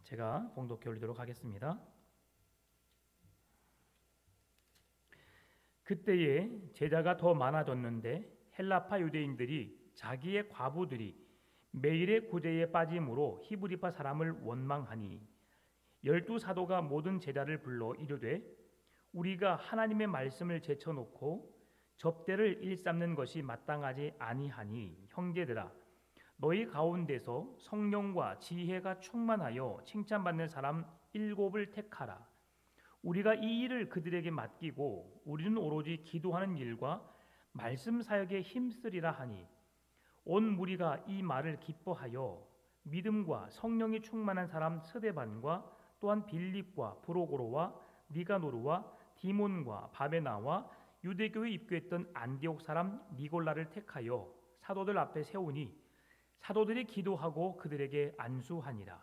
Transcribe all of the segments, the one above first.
제가 봉독해 올리도록 하겠습니다. 그때에 제자가 더 많아졌는데 헬라파 유대인들이 자기의 과부들이 매일의 구제에 빠짐으로 히브리파 사람을 원망하니 12사도가 모든 제자를 불러 이르되 우리가 하나님의 말씀을 제쳐놓고 접대를 일삼는 것이 마땅하지 아니하니 형제들아 너희 가운데서 성령과 지혜가 충만하여 칭찬받는 사람 7을 택하라. 우리가 이 일을 그들에게 맡기고 우리는 오로지 기도하는 일과 말씀 사역에 힘쓰리라 하니 온 무리가 이 말을 기뻐하여 믿음과 성령이 충만한 사람 스데반과 또한 빌립과 브로고로와 니가노르와 디몬과 바베나와 유대교에 입교했던 안디옥 사람 니골라를 택하여 사도들 앞에 세우니 사도들이 기도하고 그들에게 안수하니라.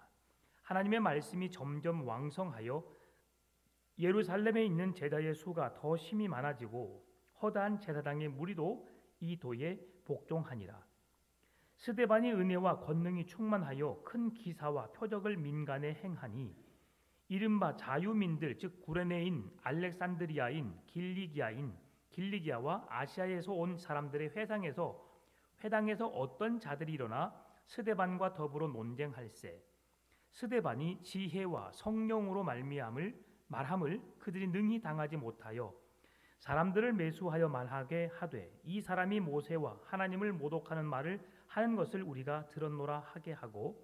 하나님의 말씀이 점점 왕성하여 예루살렘에 있는 제자의 수가 더 심히 많아지고 허다한 제사장의 무리도 이 도에 복종하니라. 스데반이 은혜와 권능이 충만하여 큰 기사와 표적을 민간에 행하니 이른바 자유민들 즉 구레네인 알렉산드리아인 길리기아와 아시아에서 온 사람들의 회당에서 어떤 자들이 일어나 스데반과 더불어 논쟁할세. 스데반이 지혜와 성령으로 말함을 그들이 능히 당하지 못하여 사람들을 매수하여 말하게 하되 이 사람이 모세와 하나님을 모독하는 말을 하는 것을 우리가 들었노라 하게 하고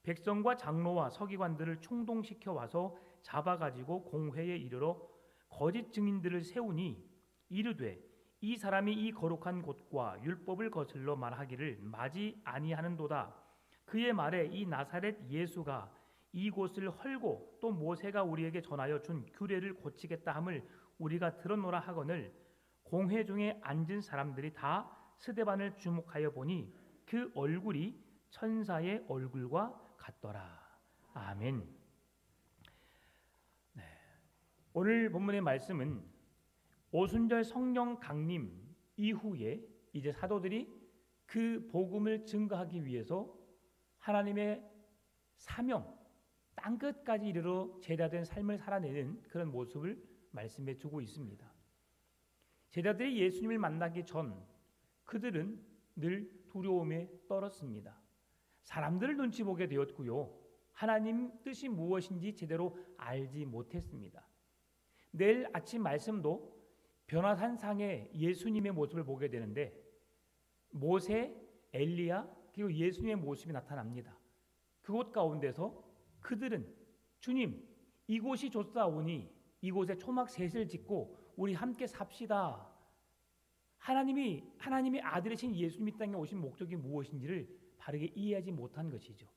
백성과 장로와 서기관들을 충동시켜 와서 잡아가지고 공회에 이르러 거짓 증인들을 세우니 이르되 이 사람이 이 거룩한 곳과 율법을 거슬러 말하기를 마지 아니하는도다. 그의 말에 이 나사렛 예수가 이곳을 헐고 또 모세가 우리에게 전하여 준 규례를 고치겠다 함을 우리가 들었노라 하거늘 공회 중에 앉은 사람들이 다 스데반을 주목하여 보니 그 얼굴이 천사의 얼굴과 같더라. 아멘. 네. 오늘 본문의 말씀은 오순절 성령 강림 이후에 이제 사도들이 그 복음을 증거하기 위해서 하나님의 사명 땅끝까지 이르러 제자된 삶을 살아내는 그런 모습을 말씀해 주고 있습니다. 제자들이 예수님을 만나기 전 그들은 늘 두려움에 떨었습니다. 사람들을 눈치 보게 되었고요. 하나님 뜻이 무엇인지 제대로 알지 못했습니다. 내일 아침 말씀도 변화산상에 예수님의 모습을 보게 되는데 모세, 엘리야 그리고 예수님의 모습이 나타납니다. 그곳 가운데서 그들은 주님 이곳이 좋사오니 이곳에 초막 셋을 짓고 우리 함께 삽시다. 하나님의 아들이신 예수님이 땅에 오신 목적이 무엇인지를 바르게 이해하지 못한 것이죠.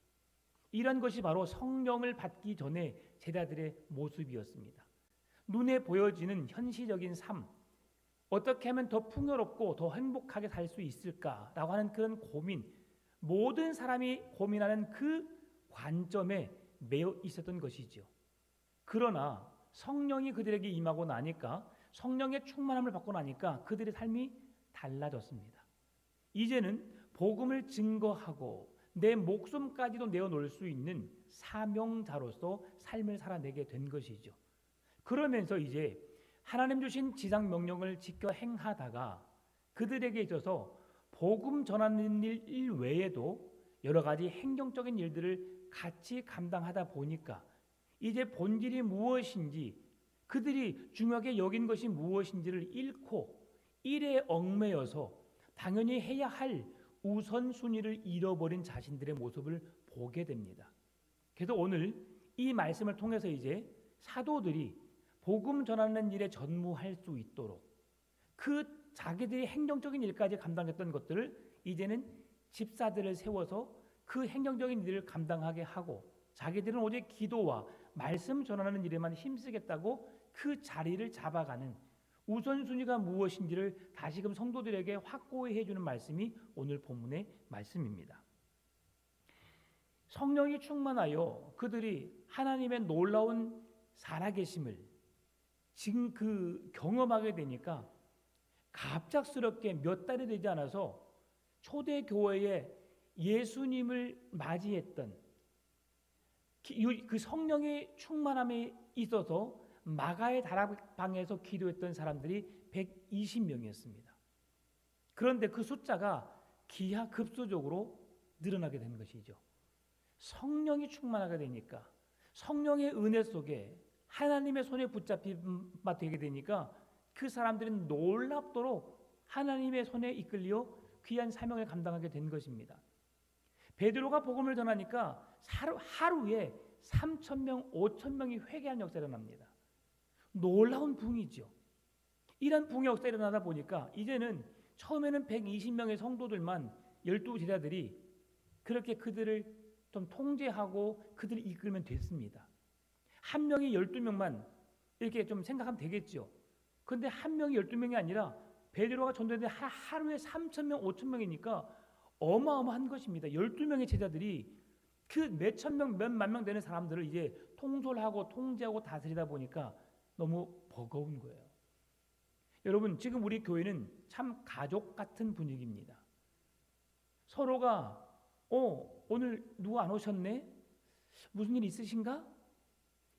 이런 것이 바로 성령을 받기 전에 제자들의 모습이었습니다. 눈에 보여지는 현실적인 삶, 어떻게 하면 더 풍요롭고 더 행복하게 살 수 있을까라고 하는 그런 고민, 모든 사람이 고민하는 그 관점에 매여 있었던 것이죠. 그러나 성령이 그들에게 임하고 나니까 성령의 충만함을 받고 나니까 그들의 삶이 달라졌습니다. 이제는 복음을 증거하고 내 목숨까지도 내어놓을 수 있는 사명자로서 삶을 살아내게 된 것이죠. 그러면서 이제 하나님 주신 지상 명령을 지켜 행하다가 그들에게 있어서 복음 전하는 일 외에도 여러 가지 행정적인 일들을 같이 감당하다 보니까 이제 본질이 무엇인지 그들이 중요하게 여긴 것이 무엇인지를 잃고 일에 얽매여서 당연히 해야 할 우선순위를 잃어버린 자신들의 모습을 보게 됩니다. 그래서 오늘 이 말씀을 통해서 이제 사도들이 복음 전하는 일에 전무할 수 있도록 그 자기들이 행정적인 일까지 감당했던 것들을 이제는 집사들을 세워서 그 행정적인 일을 감당하게 하고 자기들은 오직 기도와 말씀 전하는 일에만 힘쓰겠다고 그 자리를 잡아가는 우선순위가 무엇인지를 다시금 성도들에게 확고히 해주는 말씀이 오늘 본문의 말씀입니다. 성령이 충만하여 그들이 하나님의 놀라운 살아계심을 지금 경험하게 되니까 갑작스럽게 몇 달이 되지 않아서 초대교회에 예수님을 맞이했던 그 성령의 충만함에 있어서 마가의 다락방에서 기도했던 사람들이 120명이었습니다. 그런데 그 숫자가 기하급수적으로 늘어나게 되는 것이죠. 성령이 충만하게 되니까, 성령의 은혜 속에 하나님의 손에 붙잡히마 되게 되니까 그 사람들은 놀랍도록 하나님의 손에 이끌려 귀한 사명을 감당하게 된 것입니다. 베드로가 복음을 전하니까 하루에 3,000명, 5,000명이 회개한 역사가 일어납니다. 놀라운 부흥이죠. 이런 부흥의 역사가 일어나다 보니까 이제는 처음에는 120명의 성도들만 12제자들이 그렇게 그들을 좀 통제하고 그들을 이끌면 됐습니다. 한 명이 12명만 이렇게 좀 생각하면 되겠죠. 그런데 한 명이 12명이 아니라 베드로가 전도했는데 하루에 3,000명, 5,000명이니까 어마어마한 것입니다. 12명의 제자들이 그 몇천 명, 몇만 명 되는 사람들을 이제 통솔하고 통제하고 다스리다 보니까 너무 버거운 거예요. 여러분, 지금 우리 교회는 참 가족 같은 분위기입니다. 서로가 오늘 누구 안 오셨네? 무슨 일 있으신가?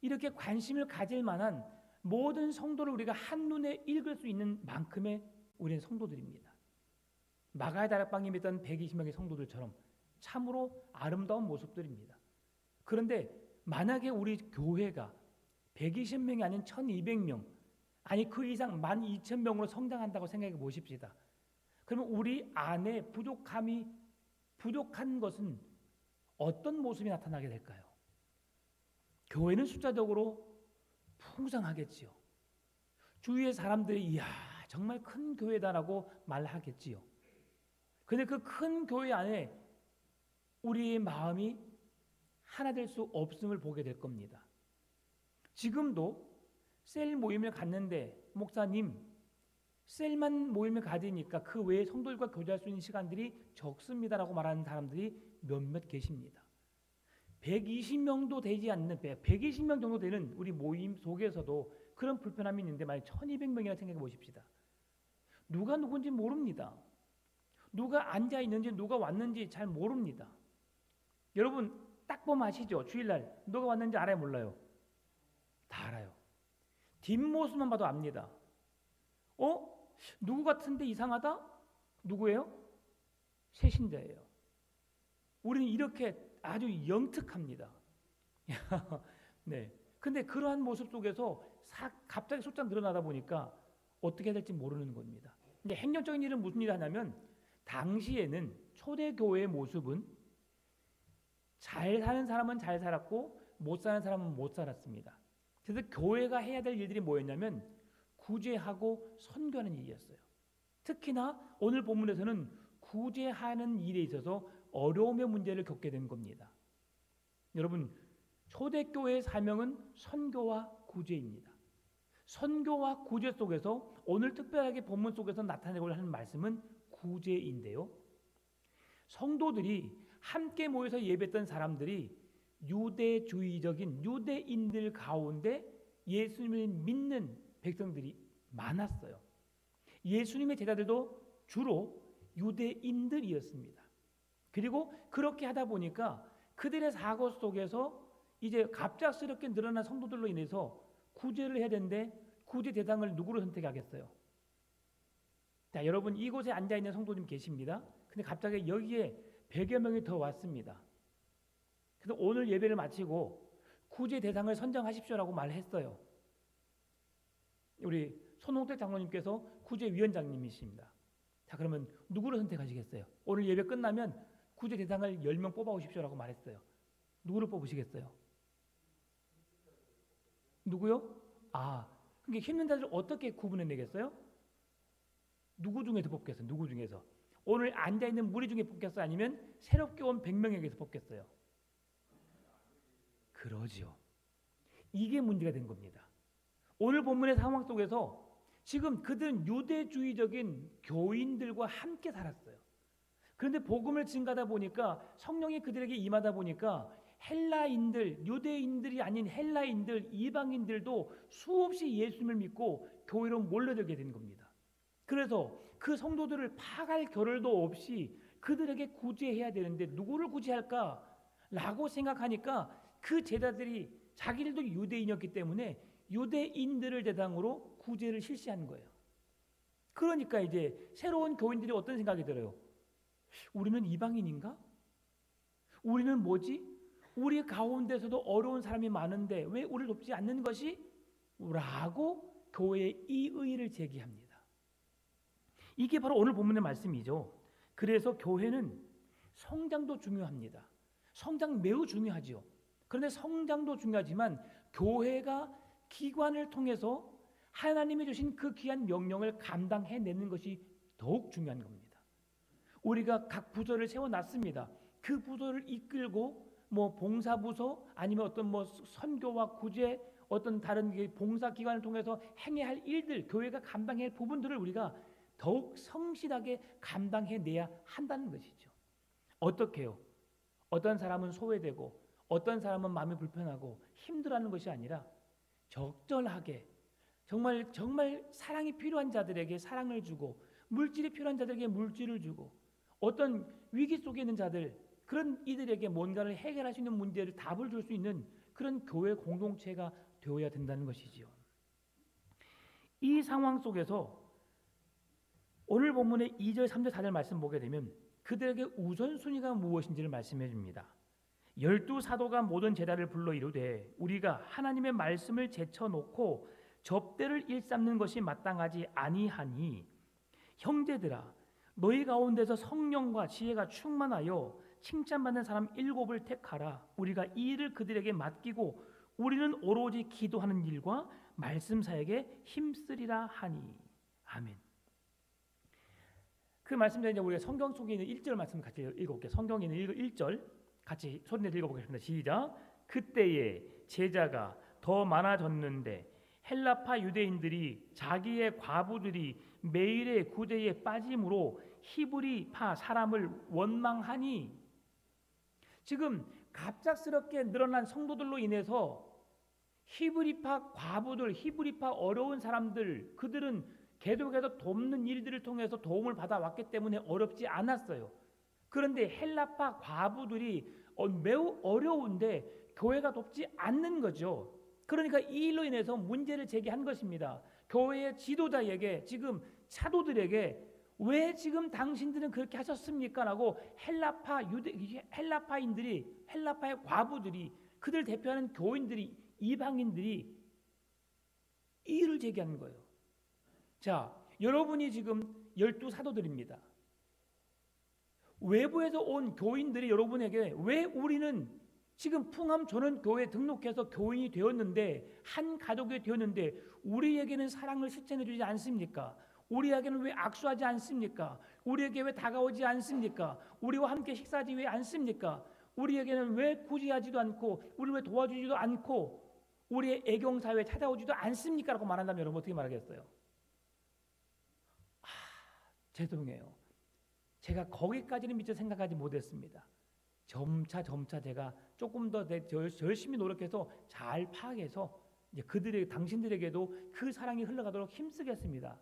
이렇게 관심을 가질 만한 모든 성도를 우리가 한눈에 읽을 수 있는 만큼의 우리는 성도들입니다. 마가의 다락방에 있던 120명의 성도들처럼 참으로 아름다운 모습들입니다. 그런데 만약에 우리 교회가 120명이 아닌 1200명, 아니 그 이상 12,000명으로 성장한다고 생각해 보십시다. 그러면 우리 안에 부족한 것은 어떤 모습이 나타나게 될까요? 교회는 숫자적으로 풍성하겠지요. 주위의 사람들이 이야 정말 큰 교회다라고 말하겠지요. 그런데 그 큰 교회 안에 우리의 마음이 하나 될 수 없음을 보게 될 겁니다. 지금도 셀 모임을 갖는데 목사님 셀만 모임을 가지니까 그 외에 성도들과 교제할 수 있는 시간들이 적습니다라고 말하는 사람들이 몇몇 계십니다. 120명도 되지 않는 120명 정도 되는 우리 모임 속에서도 그런 불편함이 있는데 만약 1200명이나 생각해 보십시다. 누가 누군지 모릅니다. 누가 앉아 있는지 누가 왔는지 잘 모릅니다. 여러분 딱 보면 아시죠? 주일날 누가 왔는지 알아요 몰라요? 다 알아요. 뒷모습만 봐도 압니다. 누구 같은데 이상하다? 누구예요? 새신자예요. 우리는 이렇게 아주 영특합니다. 네. 근데 그러한 모습 속에서 갑자기 숫자 늘어나다 보니까 어떻게 해야 될지 모르는 겁니다. 근데 행정적인 일은 무슨 일을 하냐면 당시에는 초대교회의 모습은 잘 사는 사람은 잘 살았고 못 사는 사람은 못 살았습니다. 그래서 교회가 해야 될 일들이 뭐였냐면 구제하고 선교하는 일이었어요. 특히나 오늘 본문에서는 구제하는 일에 있어서 어려움의 문제를 겪게 된 겁니다. 여러분, 초대교회의 사명은 선교와 구제입니다. 선교와 구제 속에서 오늘 특별하게 본문 속에서 나타내고 하는 말씀은 구제인데요. 성도들이 함께 모여서 예배했던 사람들이 유대주의적인 유대인들 가운데 예수님을 믿는 백성들이 많았어요. 예수님의 제자들도 주로 유대인들이었습니다. 그리고 그렇게 하다 보니까 그들의 사고 속에서 이제 갑작스럽게 늘어난 성도들로 인해서 구제를 해야 되는데 구제 대상을 누구로 선택하겠어요? 자, 여러분 이곳에 앉아있는 성도님 계십니다. 근데 갑자기 여기에 100여 명이 더 왔습니다. 그래서 오늘 예배를 마치고 구제 대상을 선정하십시오라고 말했어요. 우리 손홍택 장로님께서 구제위원장님이십니다. 자, 그러면 누구를 선택하시겠어요? 오늘 예배 끝나면 구제 대상을 10명 뽑아오십시오라고 말했어요. 누구를 뽑으시겠어요? 누구요? 그러니까 힘든 자들을 어떻게 구분해내겠어요? 누구 중에서 뽑겠어요? 누구 중에서? 오늘 앉아있는 무리 중에 뽑겠어요? 아니면 새롭게 온 100명에게서 뽑겠어요? 그러죠. 이게 문제가 된 겁니다. 오늘 본문의 상황 속에서 지금 그들은 유대주의적인 교인들과 함께 살았어요. 그런데 복음을 증가하다 보니까 성령이 그들에게 임하다 보니까 헬라인들, 유대인들이 아닌 헬라인들, 이방인들도 수없이 예수님을 믿고 교회로 몰려들게 된 겁니다. 그래서 그 성도들을 파갈 겨를도 없이 그들에게 구제해야 되는데 누구를 구제할까? 라고 생각하니까 그 제자들이 자기들도 유대인이었기 때문에 유대인들을 대상으로 구제를 실시한 거예요. 그러니까 이제 새로운 교인들이 어떤 생각이 들어요? 우리는 이방인인가? 우리는 뭐지? 우리 가운데서도 어려운 사람이 많은데 왜 우리를 돕지 않는 것이? 라고 교회에 이의를 제기합니다. 이게 바로 오늘 본문의 말씀이죠. 그래서 교회는 성장도 중요합니다. 성장 매우 중요하죠. 그런데 성장도 중요하지만 교회가 기관을 통해서 하나님이 주신 그 귀한 명령을 감당해내는 것이 더욱 중요한 겁니다. 우리가 각 부서를 세워놨습니다. 그 부서를 이끌고 봉사부서 아니면 어떤 선교와 구제 어떤 다른 봉사기관을 통해서 행해야 할 일들, 교회가 감당해야 할 부분들을 우리가 더욱 성실하게 감당해내야 한다는 것이죠. 어떻게 해요? 어떤 사람은 소외되고 어떤 사람은 마음이 불편하고 힘들어하는 것이 아니라 적절하게 정말 사랑이 필요한 자들에게 사랑을 주고 물질이 필요한 자들에게 물질을 주고 어떤 위기 속에 있는 자들 그런 이들에게 뭔가를 해결할 수 있는 문제를 답을 줄 수 있는 그런 교회 공동체가 되어야 된다는 것이지요. 이 상황 속에서 오늘 본문의 2절, 3절, 4절 말씀 보게 되면 그들에게 우선순위가 무엇인지를 말씀해 줍니다. 12사도가 모든 제자를 불러 이르되 우리가 하나님의 말씀을 제쳐놓고 접대를 일삼는 것이 마땅하지 아니하니 형제들아 너희 가운데서 성령과 지혜가 충만하여 칭찬받는 사람 7을 택하라. 우리가 이 일을 그들에게 맡기고 우리는 오로지 기도하는 일과 말씀 사역에 힘쓰리라 하니. 아멘. 그 말씀대로 이제 우리가 성경 속에 있는 1절 말씀 같이 읽어볼게요. 성경에 있는 1절 같이 소리내서 읽어보겠습니다. 시작. 그때에 제자가 더 많아졌는데 헬라파 유대인들이 자기의 과부들이 매일의 구제에 빠짐으로 히브리파 사람을 원망하니 지금 갑작스럽게 늘어난 성도들로 인해서 히브리파 과부들, 히브리파 어려운 사람들 그들은 계속해서 돕는 일들을 통해서 도움을 받아왔기 때문에 어렵지 않았어요. 그런데 헬라파 과부들이 매우 어려운데 교회가 돕지 않는 거죠. 그러니까 이 일로 인해서 문제를 제기한 것입니다. 교회의 지도자에게 지금 사도들에게 왜 지금 당신들은 그렇게 하셨습니까? 라고 헬라파인들이 헬라파의 과부들이 그들 대표하는 교인들이 이방인들이 이 일을 제기하는 거예요. 자, 여러분이 지금 12사도들입니다. 외부에서 온 교인들이 여러분에게 왜 우리는 지금 풍암전원교회에 등록해서 교인이 되었는데 한 가족이 되었는데 우리에게는 사랑을 실천해 주지 않습니까? 우리에게는 왜 악수하지 않습니까? 우리에게 왜 다가오지 않습니까? 우리와 함께 식사하지 왜 않습니까? 우리에게는 왜 구제하지도 않고 우리를 왜 도와주지도 않고 우리의 애경사회에 찾아오지도 않습니까? 라고 말한다면 여러분 어떻게 말하겠어요? 죄송해요. 제가 거기까지는 미처 생각하지 못했습니다. 점차 제가 조금 더 열심히 노력해서 잘 파악해서 이제 당신들에게도 그 사랑이 흘러가도록 힘쓰겠습니다.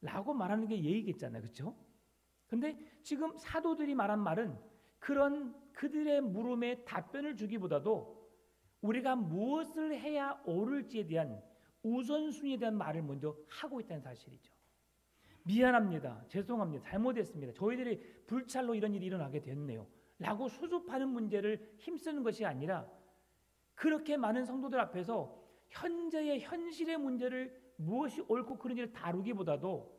라고 말하는 게 예의겠잖아요. 그렇죠? 근데 지금 사도들이 말한 말은 그런 그들의 물음에 답변을 주기보다도 우리가 무엇을 해야 옳을지에 대한 우선순위에 대한 말을 먼저 하고 있다는 사실이죠. 미안합니다. 죄송합니다. 잘못했습니다. 저희들이 불찰로 이런 일이 일어나게 됐네요. 라고 수습하는 문제를 힘쓰는 것이 아니라 그렇게 많은 성도들 앞에서 현재의 현실의 문제를 무엇이 옳고 그른지를 다루기보다도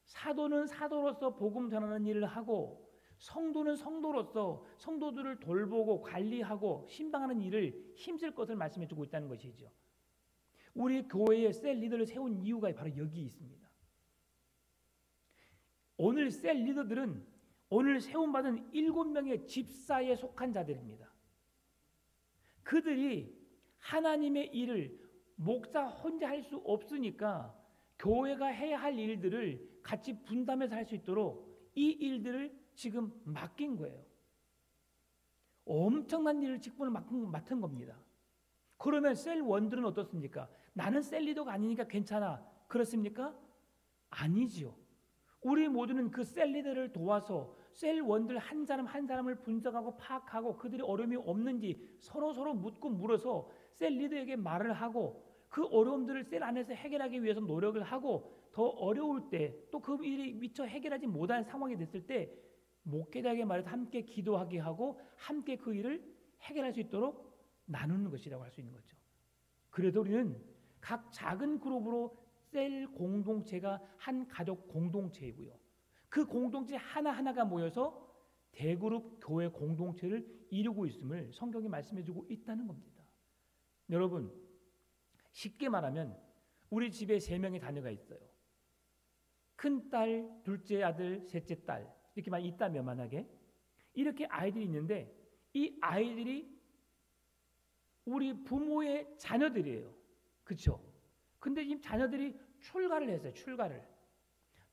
사도는 사도로서 복음 전하는 일을 하고 성도는 성도로서 성도들을 돌보고 관리하고 신방하는 일을 힘쓸 것을 말씀해 주고 있다는 것이죠. 우리 교회에 셀 리더를 세운 이유가 바로 여기 있습니다. 오늘 셀 리더들은 오늘 세움받은 7명의 집사에 속한 자들입니다. 그들이 하나님의 일을 목사 혼자 할 수 없으니까 교회가 해야 할 일들을 같이 분담해서 할 수 있도록 이 일들을 지금 맡긴 거예요. 엄청난 일을 직분을 맡은 겁니다. 그러면 셀 원들은 어떻습니까? 나는 셀 리더가 아니니까 괜찮아. 그렇습니까? 아니지요. 우리 모두는 그 셀 리더를 도와서 셀원들 한 사람 한 사람을 분석하고 파악하고 그들의 어려움이 없는지 서로 묻고 물어서 셀 리더에게 말을 하고 그 어려움들을 셀 안에서 해결하기 위해서 노력을 하고 더 어려울 때 또 그 일이 미처 해결하지 못한 상황이 됐을 때 목회자에게 말해서 함께 기도하게 하고 함께 그 일을 해결할 수 있도록 나누는 것이라고 할 수 있는 거죠. 그래도 우리는 각 작은 그룹으로 셀 공동체가 한 가족 공동체이고요. 그 공동체 하나하나가 모여서 대그룹 교회 공동체를 이루고 있음을 성경이 말씀해주고 있다는 겁니다. 여러분, 쉽게 말하면 우리 집에 3명의 자녀가 있어요. 큰딸, 둘째 아들, 셋째 딸 이렇게만 있다면 만약에 이렇게 아이들이 있는데 이 아이들이 우리 부모의 자녀들이에요. 그렇죠? 근데 이 자녀들이 출가를 했어요. 출가를.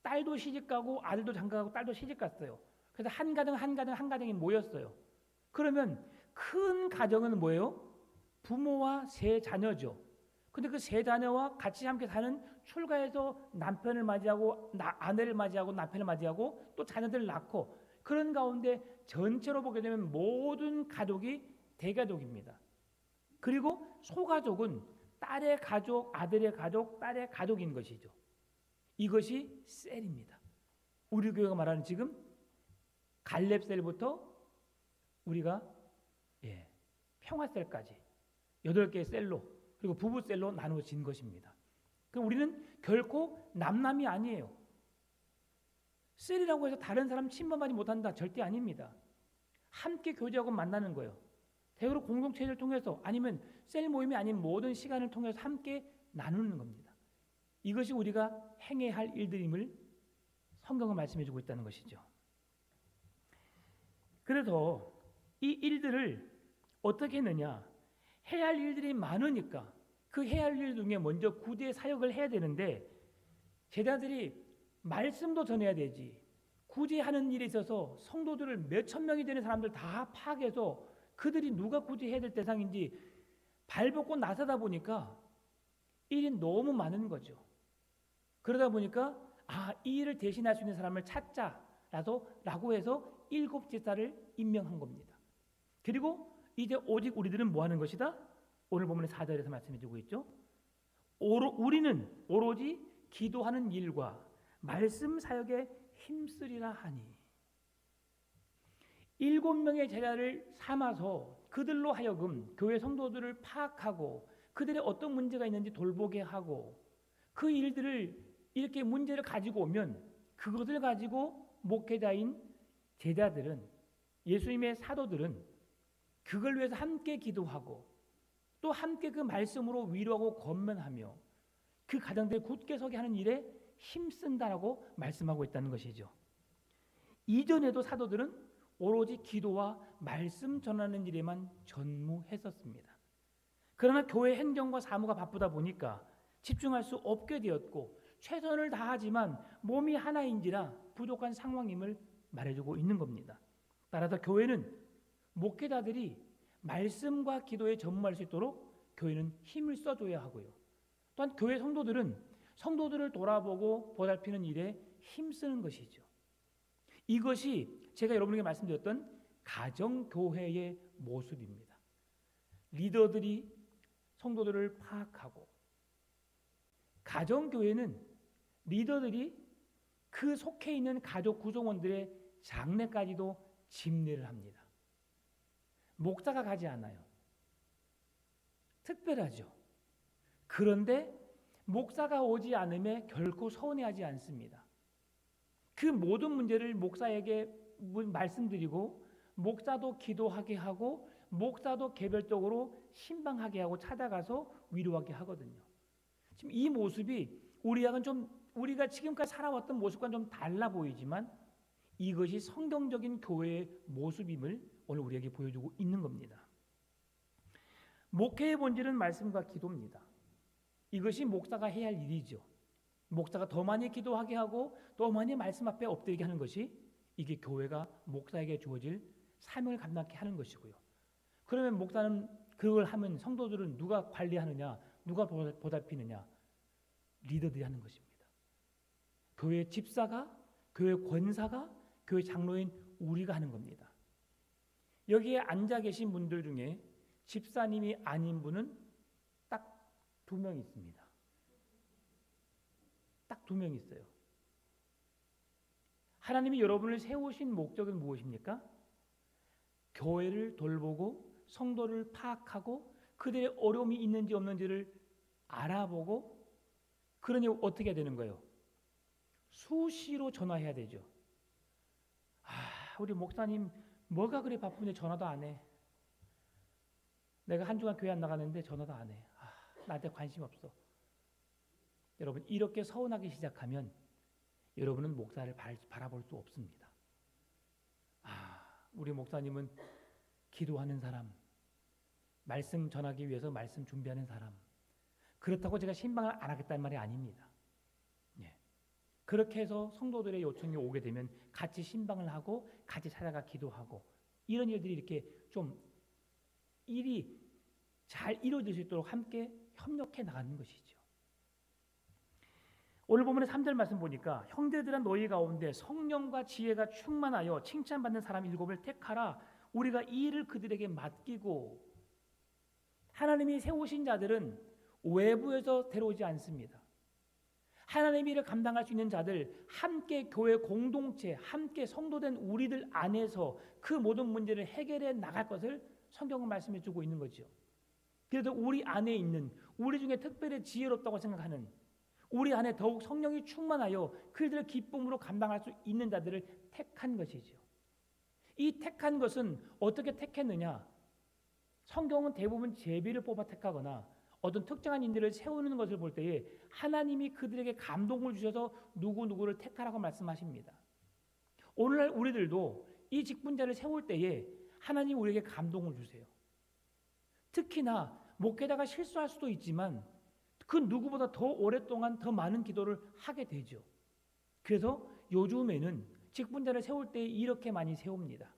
딸도 시집가고 아들도 장가가고 딸도 시집갔어요. 그래서 한 가정이 모였어요. 그러면 큰 가정은 뭐예요? 부모와 3 자녀죠. 근데 그 3 자녀와 같이 함께 사는 출가해서 남편을 맞이하고 아내를 맞이하고 남편을 맞이하고 또 자녀들을 낳고 그런 가운데 전체로 보게 되면 모든 가족이 대가족입니다. 그리고 소가족은 딸의 가족, 아들의 가족, 딸의 가족인 것이죠. 이것이 셀입니다. 우리 교회가 말하는 지금 갈렙셀부터 우리가 평화셀까지 8개의 셀로 그리고 부부셀로 나누어진 것입니다. 그럼 우리는 결코 남남이 아니에요. 셀이라고 해서 다른 사람 침범하지 못한다. 절대 아닙니다. 함께 교제하고 만나는 거예요. 대그룹 공동체를 통해서 아니면 셀 모임이 아닌 모든 시간을 통해서 함께 나누는 겁니다. 이것이 우리가 행해야 할 일들임을 성경은 말씀해주고 있다는 것이죠. 그래서 이 일들을 어떻게 했느냐? 해야 할 일들이 많으니까 그 해야 할 일 중에 먼저 구제 사역을 해야 되는데 제자들이 말씀도 전해야 되지. 구제하는 일에 있어서 성도들을 몇천 명이 되는 사람들 다 파악해서 그들이 누가 구제해야 될 대상인지 발벗고 나서다 보니까 일이 너무 많은 거죠. 그러다 보니까 이 일을 대신할 수 있는 사람을 찾자라고 해서 7 제사를 임명한 겁니다. 그리고 이제 오직 우리들은 뭐 하는 것이다? 오늘 본문의 4절에서 말씀해 주고 있죠. 우리는 오로지 기도하는 일과 말씀 사역에 힘쓰리라 하니 7명의 제자를 삼아서 그들로 하여금 교회 성도들을 파악하고 그들의 어떤 문제가 있는지 돌보게 하고 그 일들을 이렇게 문제를 가지고 오면 그것을 가지고 목회자인 제자들은 예수님의 사도들은 그걸 위해서 함께 기도하고 또 함께 그 말씀으로 위로하고 권면하며 그 가정들이 굳게 서게 하는 일에 힘쓴다라고 말씀하고 있다는 것이죠. 이전에도 사도들은 오로지 기도와 말씀 전하는 일에만 전무했었습니다. 그러나 교회 행정과 사무가 바쁘다 보니까 집중할 수 없게 되었고 최선을 다하지만 몸이 하나인지라 부족한 상황임을 말해주고 있는 겁니다. 따라서 교회는 목회자들이 말씀과 기도에 전무할 수 있도록 교회는 힘을 써줘야 하고요. 또한 교회 성도들은 성도들을 돌아보고 보살피는 일에 힘쓰는 것이죠. 이것이 제가 여러분에게 말씀드렸던 가정교회의 모습입니다. 리더들이 성도들을 파악하고 가정교회는 리더들이 그 속해 있는 가족 구성원들의 장례까지도 집례를 합니다. 목사가 가지 않아요. 특별하죠. 그런데 목사가 오지 않음에 결코 서운해하지 않습니다. 그 모든 문제를 목사에게 말씀드리고 목사도 기도하게 하고 목사도 개별적으로 신방하게 하고 찾아가서 위로하게 하거든요. 지금 이 모습이 우리가 지금까지 살아왔던 모습과는 좀 달라 보이지만 이것이 성경적인 교회의 모습임을 오늘 우리에게 보여주고 있는 겁니다. 목회의 본질은 말씀과 기도입니다. 이것이 목사가 해야 할 일이죠. 목사가 더 많이 기도하게 하고 더 많이 말씀 앞에 엎드리게 하는 것이 이게 교회가 목사에게 주어질 사명을 감당케 하는 것이고요. 그러면 목사는 그걸 하면 성도들은 누가 관리하느냐, 누가 보살피느냐? 리더들이 하는 것입니다. 교회 집사가, 교회 권사가, 교회 장로인 우리가 하는 겁니다. 여기에 앉아 계신 분들 중에 집사님이 아닌 분은 딱 2명 있습니다. 딱 2명 있어요. 하나님이 여러분을 세우신 목적은 무엇입니까? 교회를 돌보고 성도를 파악하고 그들의 어려움이 있는지 없는지를 알아보고, 그러니 어떻게 해야 되는 거예요? 수시로 전화해야 되죠. 우리 목사님 뭐가 그래 바쁜데 전화도 안 해. 내가 한 주간 교회 안 나가는데 전화도 안 해. 나한테 관심 없어. 여러분, 이렇게 서운하기 시작하면 여러분은 목사를 바라볼 수 없습니다. 우리 목사님은 기도하는 사람, 말씀 전하기 위해서 말씀 준비하는 사람. 그렇다고 제가 신방을 안 하겠다는 말이 아닙니다. 그렇게 해서 성도들의 요청이 오게 되면 같이 신방을 하고 같이 찾아가 기도하고, 이런 일들이 이렇게 좀 일이 잘 이루어질 수 있도록 함께 협력해 나가는 것이죠. 오늘 본문의 3절 말씀 보니까 형제들아 너희 가운데 성령과 지혜가 충만하여 칭찬받는 사람 7을 택하라. 우리가 이 일을 그들에게 맡기고. 하나님이 세우신 자들은 외부에서 데려오지 않습니다. 하나님의 일을 감당할 수 있는 자들, 함께 교회 공동체, 함께 성도된 우리들 안에서 그 모든 문제를 해결해 나갈 것을 성경은 말씀해 주고 있는 거죠. 그래도 우리 안에 있는, 우리 중에 특별히 지혜롭다고 생각하는, 우리 안에 더욱 성령이 충만하여 그들의 기쁨으로 감당할 수 있는 자들을 택한 것이죠. 이 택한 것은 어떻게 택했느냐? 성경은 대부분 제비를 뽑아 택하거나 어떤 특정한 인들을 세우는 것을 볼 때에 하나님이 그들에게 감동을 주셔서 누구누구를 택하라고 말씀하십니다. 오늘날 우리들도 이 직분자를 세울 때에 하나님이 우리에게 감동을 주세요. 특히나 목회자가 실수할 수도 있지만 그 누구보다 더 오랫동안 더 많은 기도를 하게 되죠. 그래서 요즘에는 직분자를 세울 때 이렇게 많이 세웁니다.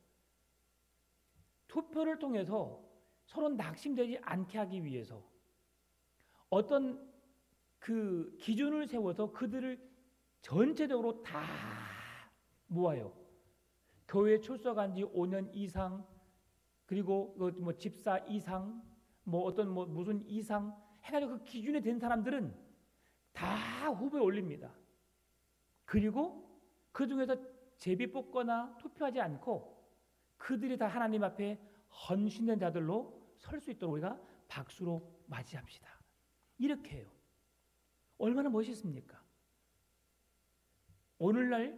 투표를 통해서 서로 낙심되지 않게 하기 위해서 어떤 그 기준을 세워서 그들을 전체적으로 다 모아요. 교회에 출석한 지 5년 이상, 그리고 뭐 집사 이상, 뭐 어떤 뭐 무슨 이상 해가지고 그 기준에 된 사람들은 다 후보에 올립니다. 그리고 그 중에서 제비 뽑거나 투표하지 않고 그들이 다 하나님 앞에 헌신된 자들로 설 수 있도록 우리가 박수로 맞이합시다. 이렇게 해요. 얼마나 멋있습니까? 오늘날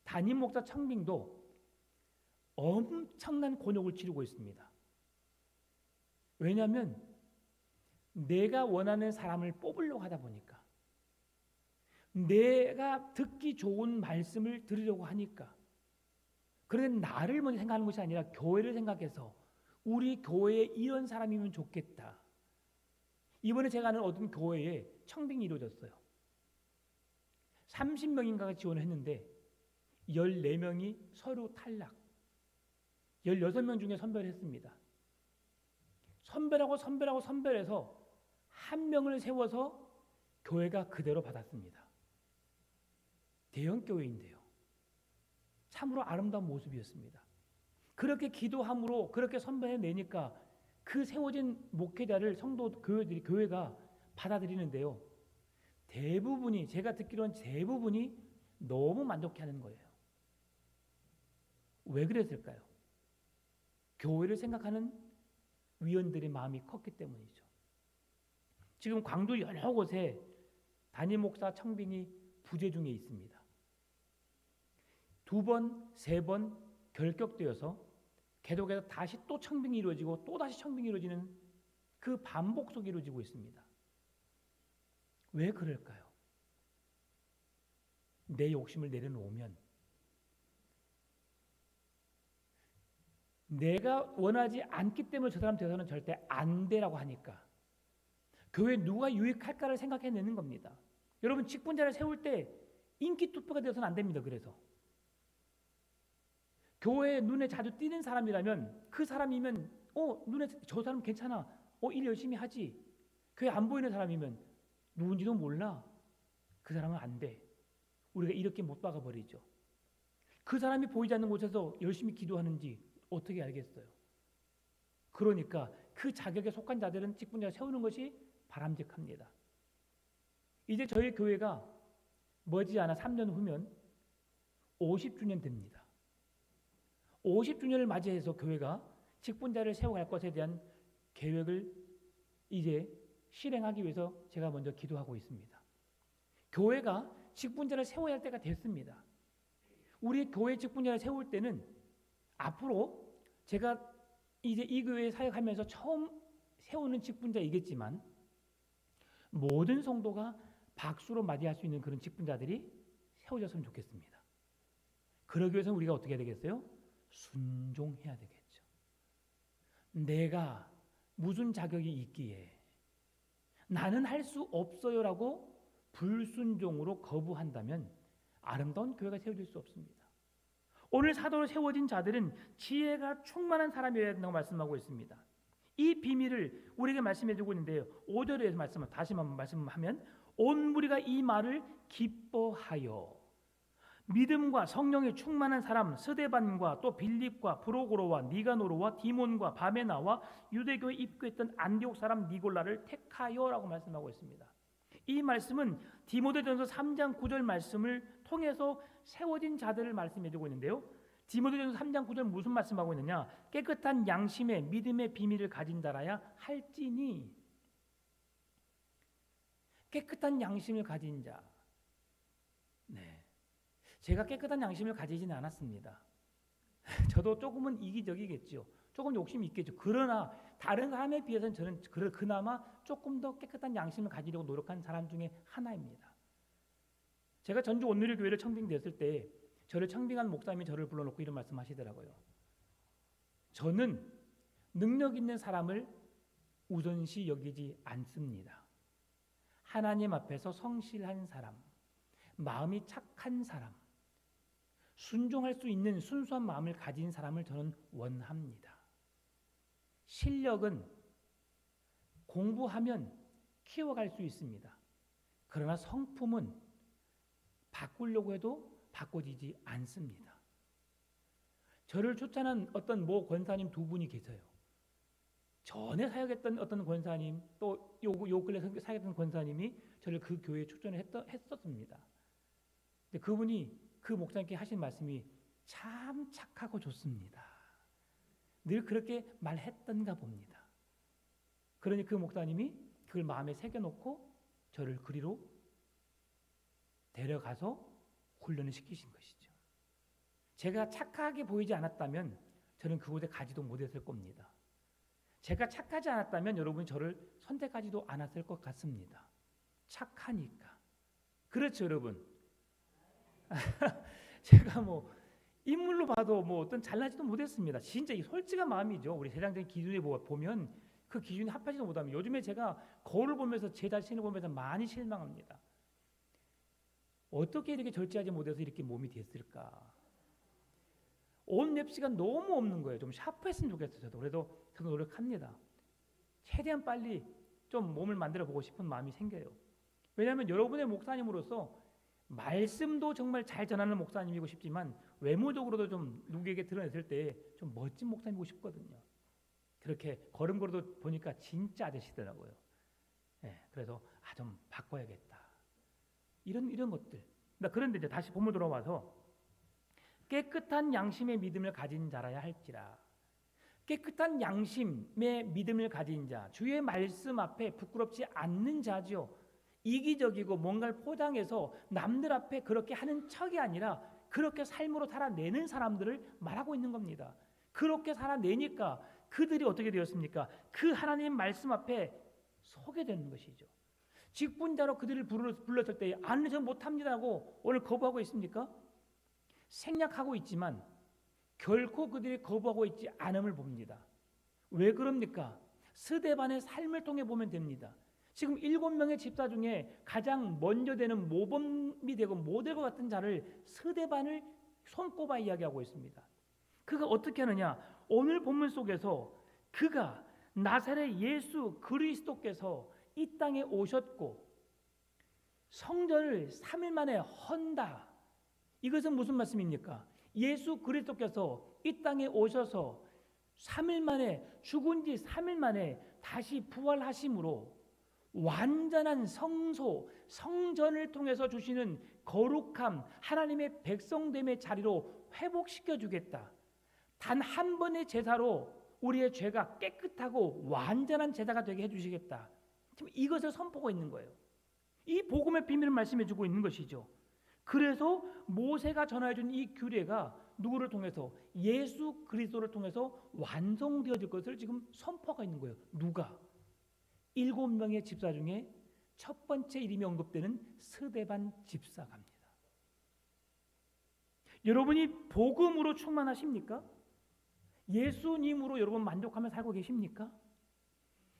담임 목사 청빙도 엄청난 곤욕을 치르고 있습니다. 왜냐하면 내가 원하는 사람을 뽑으려고 하다 보니까, 내가 듣기 좋은 말씀을 들으려고 하니까, 그런데 나를 먼저 생각하는 것이 아니라 교회를 생각해서 우리 교회에 이런 사람이면 좋겠다. 이번에 제가 아는 어떤 교회에 청빙이 이루어졌어요. 30명인가가 지원을 했는데 14명이 서류 탈락. 16명 중에 선별했습니다. 선별해서 한 명을 세워서 교회가 그대로 받았습니다. 대형 교회인데요. 참으로 아름다운 모습이었습니다. 그렇게 기도함으로 그렇게 선별해내니까 그 세워진 목회자를 성도 교회가 받아들이는데요. 대부분이, 제가 듣기로는 대부분이 너무 만족해하는 거예요. 왜 그랬을까요? 교회를 생각하는 위원들의 마음이 컸기 때문이죠. 지금 광주 여러 곳에 담임 목사 청빙이 부재 중에 있습니다. 2번, 3번 결격되어서 계속해서 다시 또 청빙이 이루어지고 또 다시 청빙이 이루어지는 그 반복 속에 이루어지고 있습니다. 왜 그럴까요? 내 욕심을 내려놓으면, 내가 원하지 않기 때문에 저 사람 돼서는 절대 안 되라고 하니까 교회에 누가 유익할까를 생각해내는 겁니다. 여러분, 직분자를 세울 때 인기 투표가 되어서는 안 됩니다. 그래서 교회에 눈에 자주 띄는 사람이라면, 그 사람이면 눈에 저 사람 괜찮아, 일 열심히 하지. 교회 안 보이는 사람이면 누군지도 몰라, 그 사람은 안 돼. 우리가 이렇게 못 박아버리죠. 그 사람이 보이지 않는 곳에서 열심히 기도하는지 어떻게 알겠어요? 그러니까 그 자격에 속한 자들은 직분자를 세우는 것이 바람직합니다. 이제 저희 교회가 머지않아 3년 후면 50주년 됩니다. 50주년을 맞이해서 교회가 직분자를 세워갈 것에 대한 계획을 이제 실행하기 위해서 제가 먼저 기도하고 있습니다. 교회가 직분자를 세워야 할 때가 됐습니다. 우리 교회 직분자를 세울 때는 앞으로 제가 이제 이 교회에 사역하면서 처음 세우는 직분자이겠지만 모든 성도가 박수로 맞이할 수 있는 그런 직분자들이 세워졌으면 좋겠습니다. 그러기 위해서는 우리가 어떻게 해야 되겠어요? 순종해야 되겠죠. 내가 무슨 자격이 있기에 나는 할 수 없어요라고 불순종으로 거부한다면 아름다운 교회가 세워질 수 없습니다. 오늘 사도로 세워진 자들은 지혜가 충만한 사람이어야 된다고 말씀하고 있습니다. 이 비밀을 우리에게 말씀해 주고 있는데요. 5절에서 말씀을 다시 한번 말씀하면 온 무리가 이 말을 기뻐하여 믿음과 성령에 충만한 사람 스데반과 또 빌립과 브로고로와 니가노로와 디몬과 바메나와 유대교에 입교했던 안디옥 사람 니골라를 택하여라고 말씀하고 있습니다. 이 말씀은 디모데전서 3장 9절 말씀을 통해서 세워진 자들을 말씀해 주고 있는데요. 디모데전서 3장 9절 무슨 말씀하고 있느냐? 깨끗한 양심의 믿음의 비밀을 가진 자라야 할지니. 깨끗한 양심을 가진 자. 네. 제가 깨끗한 양심을 가지지는 않았습니다. 저도 조금은 이기적이겠죠. 조금 욕심이 있겠죠. 그러나 다른 사람에 비해서는 저는 그나마 조금 더 깨끗한 양심을 가지려고 노력한 사람 중에 하나입니다. 제가 전주 온누리 교회를 청빙됐을 때 저를 청빙한 목사님이 저를 불러놓고 이런 말씀하시더라고요. 저는 능력 있는 사람을 우선시 여기지 않습니다. 하나님 앞에서 성실한 사람, 마음이 착한 사람, 순종할 수 있는 순수한 마음을 가진 사람을 저는 원합니다. 실력은 공부하면 키워갈 수 있습니다. 그러나 성품은 바꾸려고 해도 바꿔지지 않습니다. 저를 추천한 어떤 모 권사님 두 분이 계세요. 전에 사역했던 어떤 권사님 또 요 근래 사역했던 권사님이 저를 그 교회에 추천을 했었습니다. 근데 그분이 그 목사님께 하신 말씀이 참 착하고 좋습니다. 늘 그렇게 말했던가 봅니다. 그러니 그 목사님이 그걸 마음에 새겨놓고 저를 그리로 데려가서 훈련을 시키신 것이죠. 제가 착하게 보이지 않았다면 저는 그곳에 가지도 못했을 겁니다. 제가 착하지 않았다면 여러분이 저를 선택하지도 않았을 것 같습니다. 착하니까. 그렇죠, 여러분. 제가 뭐 인물로 봐도 뭐 어떤 잘나지도 못했습니다. 진짜 이 솔직한 마음이죠. 우리 세상적인 기준에 보면 그 기준에 합하지도 못하면 요즘에 제가 거울을 보면서 제 자신을 보면서 많이 실망합니다. 어떻게 이렇게 절제하지 못해서 이렇게 몸이 됐을까? 옷 맵시가 너무 없는 거예요. 좀 샤프했으면 좋겠어요. 저도 그래도 저도 노력합니다. 최대한 빨리 좀 몸을 만들어 보고 싶은 마음이 생겨요. 왜냐하면 여러분의 목사님으로서 말씀도 정말 잘 전하는 목사님이고 싶지만 외모적으로도 좀 누구에게 드러냈을 때 좀 멋진 목사님이고 싶거든요. 그렇게 걸음걸이도 보니까 진짜 아저씨더라고요. 네, 그래서 좀 바꿔야겠다. 이런 것들. 그런데 이제 다시 본문 돌아와서 깨끗한 양심의 믿음을 가진 자라야 할지라. 깨끗한 양심의 믿음을 가진 자, 주의 말씀 앞에 부끄럽지 않는 자죠. 이기적이고 뭔가를 포장해서 남들 앞에 그렇게 하는 척이 아니라 그렇게 삶으로 살아내는 사람들을 말하고 있는 겁니다. 그렇게 살아내니까 그들이 어떻게 되었습니까? 그 하나님 말씀 앞에 서게 되는 것이죠. 직분자로 그들을 불렀을 때 아니 저 못합니다고 오늘 거부하고 있습니까? 생략하고 있지만 결코 그들이 거부하고 있지 않음을 봅니다. 왜 그럽니까? 스데반의 삶을 통해 보면 됩니다. 지금 7명의 집사 중에 가장 먼저 되는 모범이 되고 모델과 같은 자를 스데반을 손꼽아 이야기하고 있습니다. 그가 어떻게 하느냐? 오늘 본문 속에서 그가 나사렛 예수 그리스도께서 이 땅에 오셨고 성전을 3일 만에 헌다. 이것은 무슨 말씀입니까? 예수 그리스도께서 이 땅에 오셔서 3일 만에 죽은 지 3일 만에 다시 부활하심으로 완전한 성소, 성전을 통해서 주시는 거룩함, 하나님의 백성됨의 자리로 회복시켜 주겠다. 단 한 번의 제사로 우리의 죄가 깨끗하고 완전한 제사가 되게 해주시겠다. 지금 이것을 선포하고 있는 거예요. 이 복음의 비밀을 말씀해 주고 있는 것이죠. 그래서 모세가 전해준 이 규례가 누구를 통해서? 예수 그리스도를 통해서 완성되어질 것을 지금 선포하고 있는 거예요. 누가? 7명의 집사 중에 첫 번째 이름이 언급되는 스데반 집사갑니다. 여러분이 복음으로 충만하십니까? 예수님으로 여러분 만족하며 살고 계십니까?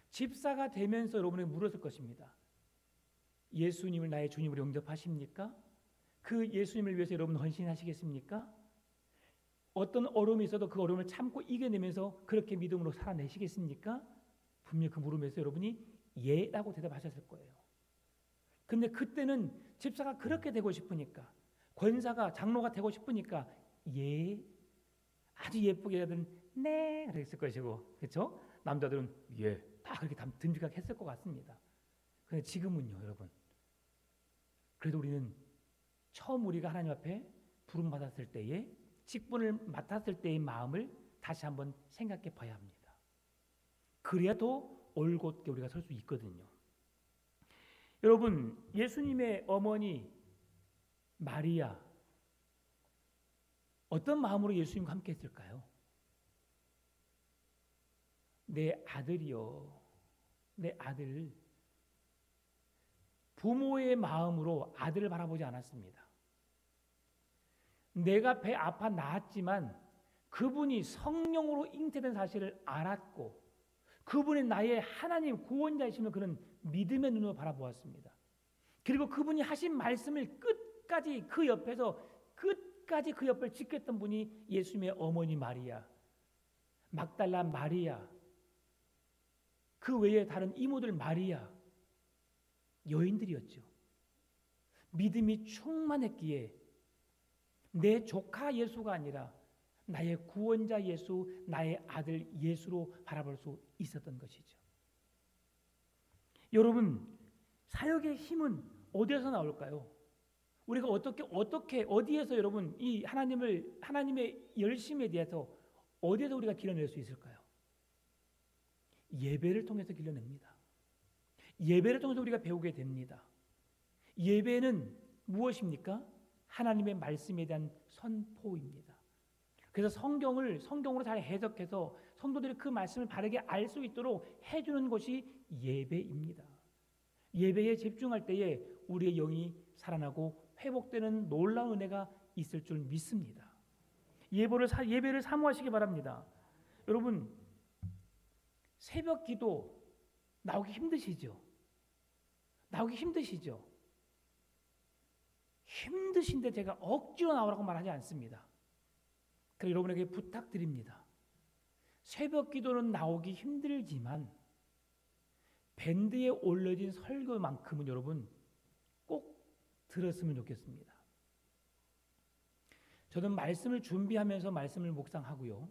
집사가 되면서 여러분에게 물었을 것입니다. 예수님을 나의 주님으로 영접하십니까? 그 예수님을 위해서 여러분 헌신하시겠습니까? 어떤 어려움이 있어도 그 어려움을 참고 이겨내면서 그렇게 믿음으로 살아내시겠습니까? 분명히 그 물음에서 여러분이 예라고 대답하셨을 거예요. 근데 그때는 집사가 그렇게 되고 싶으니까, 권사가 장로가 되고 싶으니까 예, 아주 예쁘게 하든 네 그랬을 것이고, 그렇죠? 남자들은 예, 다 그렇게 듬직하게 했을 것 같습니다. 그런데 지금은요, 여러분. 그래도 우리는 처음 우리가 하나님 앞에 부름 받았을 때에, 직분을 맡았을 때의 마음을 다시 한번 생각해 봐야 합니다. 그래야 더 올곧게 우리가 설 수 있거든요. 여러분, 예수님의 어머니 마리아, 어떤 마음으로 예수님과 함께 했을까요? 내 아들이요, 내 아들. 부모의 마음으로 아들을 바라보지 않았습니다. 내가 배 아파 낳았지만 그분이 성령으로 잉태된 사실을 알았고, 그분이 나의 하나님 구원자이심을 그는 믿음의 눈으로 바라보았습니다. 그리고 그분이 하신 말씀을 끝까지 그 옆에서 끝까지 그 옆을 지켰던 분이 예수님의 어머니 마리아, 막달라 마리아, 그 외에 다른 이모들 마리아, 여인들이었죠. 믿음이 충만했기에 내 조카 예수가 아니라 나의 구원자 예수, 나의 아들 예수로 바라볼 수 있었던 것이죠. 여러분, 사역의 힘은 어디에서 나올까요? 우리가 어디에서 여러분 이 하나님의 열심에 대해서 어디에서 우리가 길러낼 수 있을까요? 예배를 통해서 길러냅니다. 예배를 통해서 우리가 배우게 됩니다. 예배는 무엇입니까? 하나님의 말씀에 대한 선포입니다. 그래서 성경으로 잘 해석해서 성도들이 그 말씀을 바르게 알 수 있도록 해주는 것이 예배입니다. 예배에 집중할 때에 우리의 영이 살아나고 회복되는 놀라운 은혜가 있을 줄 믿습니다. 예배를 사모하시기 바랍니다. 여러분, 새벽 기도 나오기 힘드시죠? 힘드신데 제가 억지로 나오라고 말하지 않습니다. 그래서 여러분에게 부탁드립니다. 새벽 기도는 나오기 힘들지만 밴드에 올려진 설교만큼은 여러분 꼭 들었으면 좋겠습니다. 저는 말씀을 준비하면서 말씀을 묵상하고요.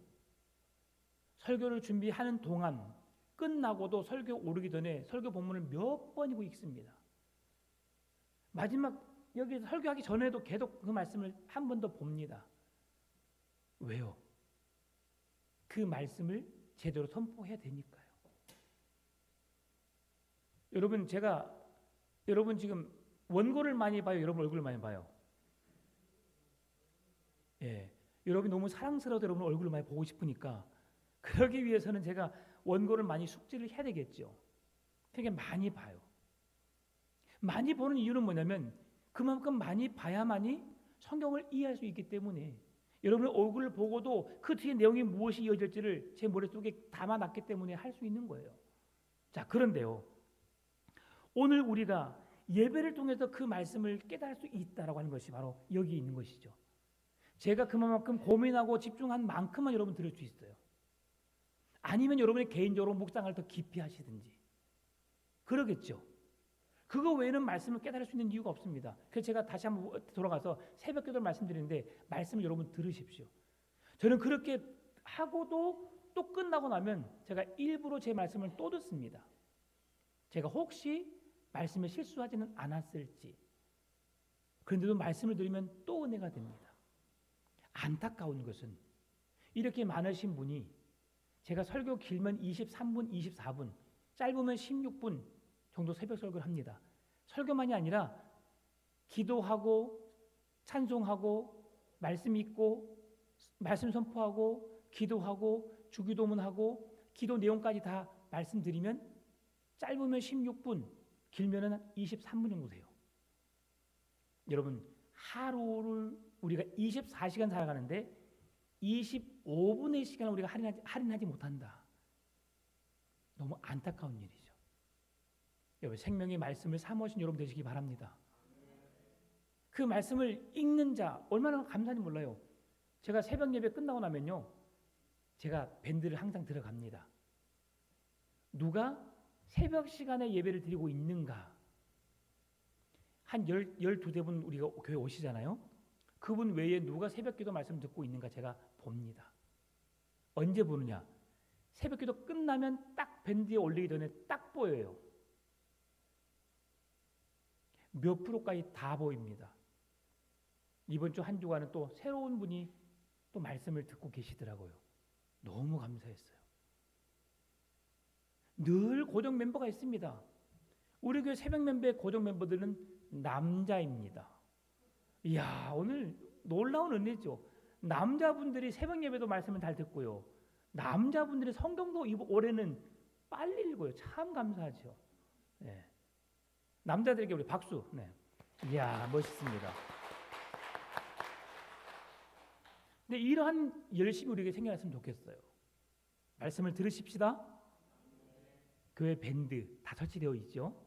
설교를 준비하는 동안 끝나고도 설교 오르기 전에 설교 본문을 몇 번이고 읽습니다. 마지막 여기 설교하기 전에도 계속 그 말씀을 한 번 더 봅니다. 왜요? 그 말씀을 제대로 선포해야 되니까요. 여러분, 여러분 지금 원고를 많이 봐요? 여러분 얼굴을 많이 봐요? 예. 여러분이 너무 사랑스러워서 여러분 얼굴을 많이 보고 싶으니까 그러기 위해서는 제가 원고를 많이 숙지를 해야 되겠죠. 그러니까 많이 봐요. 많이 보는 이유는 뭐냐면 그만큼 많이 봐야만이 성경을 이해할 수 있기 때문에 여러분의 얼굴을 보고도 그 뒤에 내용이 무엇이 이어질지를 제 머릿속에 담아놨기 때문에 할 수 있는 거예요. 자, 그런데요. 오늘 우리가 예배를 통해서 그 말씀을 깨달을 수 있다라고 하는 것이 바로 여기 있는 것이죠. 제가 그만큼 고민하고 집중한 만큼만 여러분 들을 수 있어요. 아니면 여러분이 개인적으로 묵상을 더 깊이 하시든지 그러겠죠. 그거 외에는 말씀을 깨달을 수 있는 이유가 없습니다. 그래서 제가 다시 한번 돌아가서 새벽 기도를 말씀드리는데 말씀을 여러분 들으십시오. 저는 그렇게 하고도 또 끝나고 나면 제가 일부러 제 말씀을 또 듣습니다. 제가 혹시 말씀에 실수하지는 않았을지. 그런데도 말씀을 들으면 또 은혜가 됩니다. 안타까운 것은 이렇게 많으신 분이 제가 설교 길면 23분, 24분, 짧으면 16분 정도 새벽 설교를 합니다. 설교만이 아니라 기도하고 찬송하고 말씀 읽고 말씀 선포하고 기도하고 주기도문하고 기도 내용까지 다 말씀드리면 짧으면 16분, 길면은 23분 정도 돼요. 여러분, 하루를 우리가 24시간 살아가는데 25분의 시간을 우리가 할인하지 못한다. 너무 안타까운 일이죠. 여러분, 생명의 말씀을 사모하신 여러분 되시기 바랍니다. 그 말씀을 읽는 자 얼마나 감사한지 몰라요. 제가 새벽 예배 끝나고 나면요, 제가 밴드를 항상 들어갑니다. 누가 새벽 시간에 예배를 드리고 있는가? 한 12대분 우리가 교회 오시잖아요. 그분 외에 누가 새벽 기도 말씀 듣고 있는가 제가 봅니다. 언제 보느냐? 새벽 기도 끝나면 딱 밴드에 올리기 전에 딱 보여요. 몇 프로까지 다 보입니다. 이번 주 한 주간은 또 새로운 분이 또 말씀을 듣고 계시더라고요. 너무 감사했어요. 늘 고정 멤버가 있습니다. 우리 교회 새벽 멤버의 고정 멤버들은 남자입니다. 이야, 오늘 놀라운 은혜죠. 남자분들이 새벽 예배도 말씀을 잘 듣고요. 남자분들이 성경도 올해는 빨리 읽어요. 참 감사하죠. 네. 남자들에게 우리 박수. 네. 이야, 멋있습니다. 근데 이러한 열심이 우리에게 생겨났으면 좋겠어요. 말씀을 들으십시다. 교회 밴드 다 설치되어 있죠.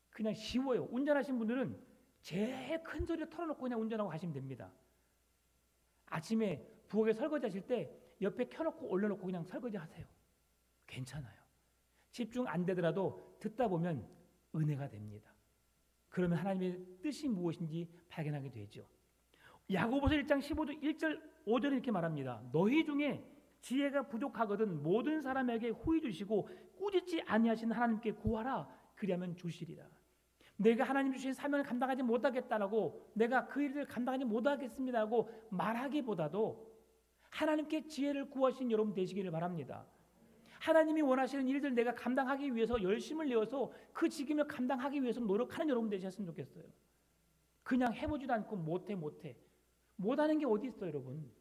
그냥 쉬워요. 운전하신 분들은 제일 큰 소리를 털어놓고 그냥 운전하고 가시면 됩니다. 아침에 부엌에 설거지 하실 때 옆에 켜놓고 올려놓고 그냥 설거지 하세요. 괜찮아요. 집중 안 되더라도 듣다 보면 은혜가 됩니다. 그러면 하나님의 뜻이 무엇인지 발견하게 되죠. 야고보서 1장 15절 1절 5절에 이렇게 말합니다. 너희 중에 지혜가 부족하거든 모든 사람에게 후히 주시고 꾸짖지 아니하시는 하나님께 구하라. 그리하면 주시리라. 내가 하나님 주신 사명을 감당하지 못하겠다라고 내가 그 일을 감당하지 못하겠습니다라고 말하기보다도 하나님께 지혜를 구하신 여러분 되시기를 바랍니다. 하나님이 원하시는 일들 내가 감당하기 위해서 열심을 내어서 그 직임을 감당하기 위해서 노력하는 여러분 되셨으면 좋겠어요. 그냥 해보지도 않고 못하는 게 어디 있어요, 여러분?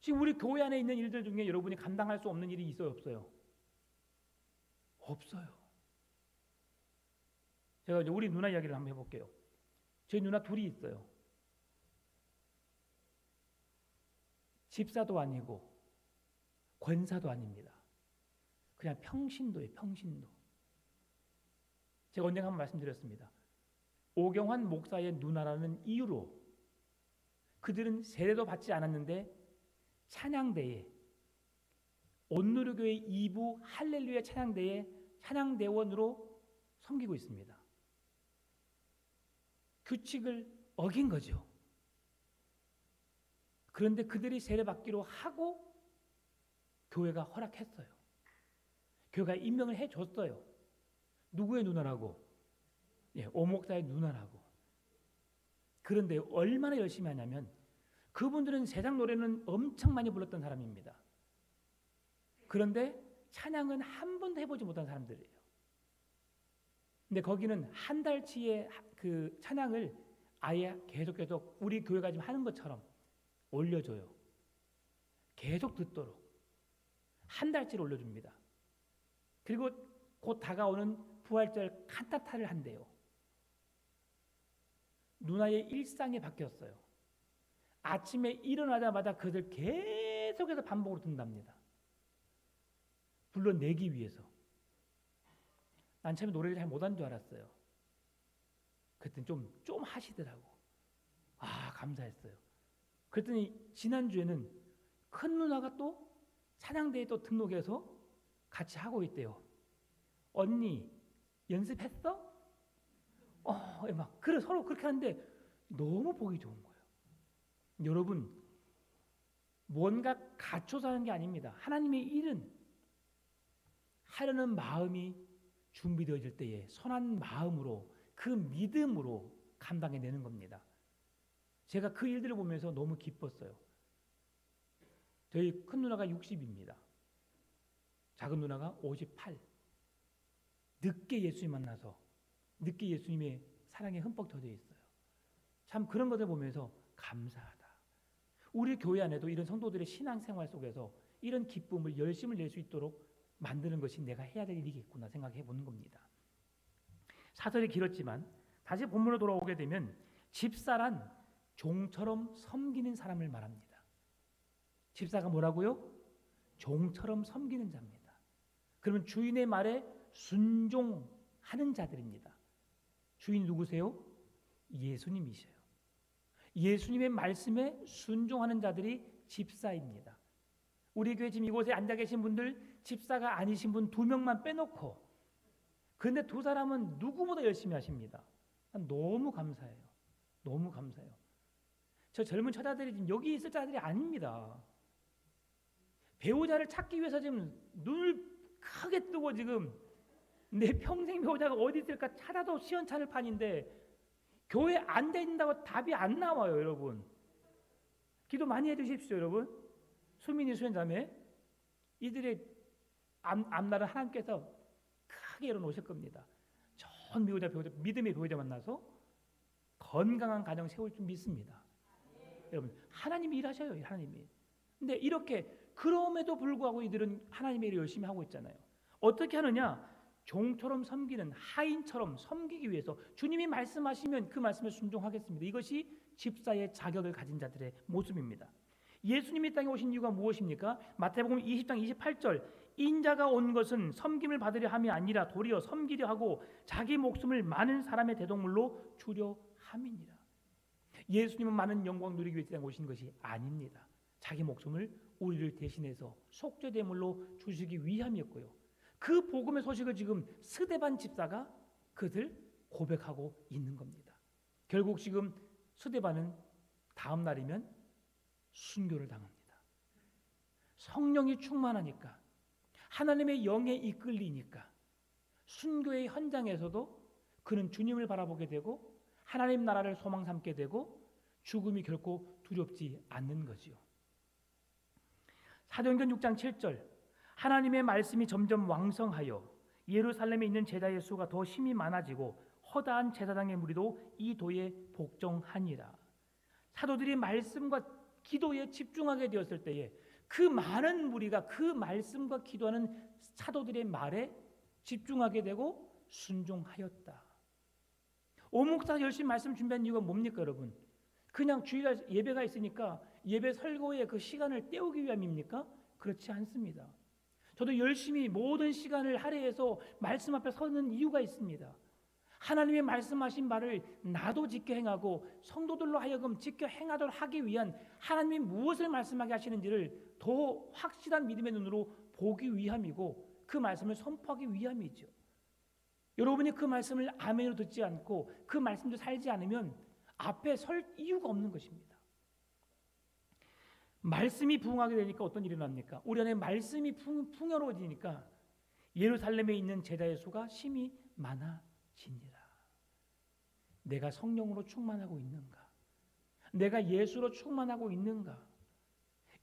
지금 우리 교회 안에 있는 일들 중에 여러분이 감당할 수 없는 일이 있어요, 없어요? 없어요. 제가 이제 우리 누나 이야기를 한번 해볼게요. 저희 누나 둘이 있어요. 집사도 아니고 권사도 아닙니다. 그냥 평신도예요, 평신도. 제가 언젠가 한번 말씀드렸습니다. 오경환 목사의 누나라는 이유로 그들은 세례도 받지 않았는데 찬양대에 온누리교회 2부 할렐루야 찬양대에 찬양대원으로 섬기고 있습니다. 규칙을 어긴 거죠. 그런데 그들이 세례받기로 하고 교회가 허락했어요. 교회가 임명을 해줬어요. 누구의 누나라고? 오목사의 누나라고. 그런데 얼마나 열심히 하냐면 그분들은 세상 노래는 엄청 많이 불렀던 사람입니다. 그런데 찬양은 한 번도 해보지 못한 사람들이에요. 근데 거기는 한 달치의 그 찬양을 아예 계속 우리 교회가 지금 하는 것처럼 올려줘요. 계속 듣도록 한 달치를 올려줍니다. 그리고 곧 다가오는 부활절 칸타타를 한대요. 누나의 일상이 바뀌었어요. 아침에 일어나자마자 그들 계속해서 반복으로 듣는답니다. 불러내기 위해서. 난 처음에 노래를 잘 못한 줄 알았어요. 그랬더니 좀 하시더라고. 아, 감사했어요. 그랬더니 지난주에는 큰 누나가 또 찬양대에 또 등록해서 같이 하고 있대요. 언니, 연습했어? 막 그래 서로 그렇게 하는데 너무 보기 좋은 거예요. 여러분, 뭔가 갖춰서 하는 게 아닙니다. 하나님의 일은 하려는 마음이 준비되어질 때에 선한 마음으로 그 믿음으로 감당해내는 겁니다. 제가 그 일들을 보면서 너무 기뻤어요. 저희 큰 누나가 60입니다. 작은 누나가 58. 늦게 예수님 만나서 늦게 예수님의 사랑에 흠뻑 젖어 있어요. 참 그런 것을 보면서 감사하다. 우리 교회 안에도 이런 성도들의 신앙생활 속에서 이런 기쁨을 열심을 낼 수 있도록 만드는 것이 내가 해야 될 일이겠구나 생각해 보는 겁니다. 사설이 길었지만 다시 본문으로 돌아오게 되면 집사란 종처럼 섬기는 사람을 말합니다. 집사가 뭐라고요? 종처럼 섬기는 자입니다. 그러면 주인의 말에 순종하는 자들입니다. 주인 누구세요? 예수님이세요. 예수님의 말씀에 순종하는 자들이 집사입니다. 우리 교회 지금 이곳에 앉아 계신 분들 집사가 아니신 분 2명만 빼놓고, 그런데 2사람은 누구보다 열심히 하십니다. 난 너무 감사해요. 너무 감사해요. 저 젊은 처자들이 지금 여기 있을 자들이 아닙니다. 배우자를 찾기 위해서 지금 눈을 크게 뜨고 지금 내 평생 배우자가 어디 있을까 찾아도 시원찮을 판인데 교회 안 된다고 답이 안 나와요, 여러분. 기도 많이 해주십시오, 여러분. 수민이 수연자매, 이들의 앞날은 하나님께서 크게 열어놓으실 겁니다. 좋은 배우자, 믿음의 배우자 만나서 건강한 가정 세울 줄 믿습니다. 여러분, 하나님이 일하셔요, 하나님이. 근데 이렇게 그럼에도 불구하고 이들은 하나님의 일을 열심히 하고 있잖아요. 어떻게 하느냐? 종처럼 섬기는, 하인처럼 섬기기 위해서 주님이 말씀하시면 그 말씀에 순종하겠습니다. 이것이 집사의 자격을 가진 자들의 모습입니다. 예수님이 땅에 오신 이유가 무엇입니까? 마태복음 20장 28절, 인자가 온 것은 섬김을 받으려 함이 아니라 도리어 섬기려 하고 자기 목숨을 많은 사람의 대동물로 주려 함이니라. 예수님은 많은 영광 누리기 위해 땅에 오신 것이 아닙니다. 자기 목숨을 우리를 대신해서 속죄제물로 주시기 위함이었고요. 그 복음의 소식을 지금 스데반 집사가 그들 고백하고 있는 겁니다. 결국 지금 스데반은 다음 날이면 순교를 당합니다. 성령이 충만하니까, 하나님의 영에 이끌리니까 순교의 현장에서도 그는 주님을 바라보게 되고 하나님 나라를 소망 삼게 되고 죽음이 결코 두렵지 않는 거지요. 사도행전 6장 7절, 하나님의 말씀이 점점 왕성하여 예루살렘에 있는 제자의 수가 더 심히 많아지고 허다한 제사장의 무리도 이 도에 복종하니라. 사도들이 말씀과 기도에 집중하게 되었을 때에 그 많은 무리가 그 말씀과 기도하는 사도들의 말에 집중하게 되고 순종하였다. 오목사 열심히 말씀 준비한 이유가 뭡니까, 여러분? 그냥 주일날 예배가 있으니까 예배 설교에 그 시간을 때우기 위함입니까? 그렇지 않습니다. 저도 열심히 모든 시간을 할애해서 말씀 앞에 서는 이유가 있습니다. 하나님의 말씀하신 말을 나도 지켜 행하고 성도들로 하여금 지켜 행하도록 하기 위한 하나님이 무엇을 말씀하게 하시는지를 더 확실한 믿음의 눈으로 보기 위함이고 그 말씀을 선포하기 위함이죠. 여러분이 그 말씀을 아멘으로 듣지 않고 그 말씀도 살지 않으면 앞에 설 이유가 없는 것입니다. 말씀이 부흥하게 되니까 어떤 일이 납니까? 우리 안에 말씀이 풍요로워지니까 예루살렘에 있는 제자의 수가 심히 많아지니라. 내가 성령으로 충만하고 있는가? 내가 예수로 충만하고 있는가?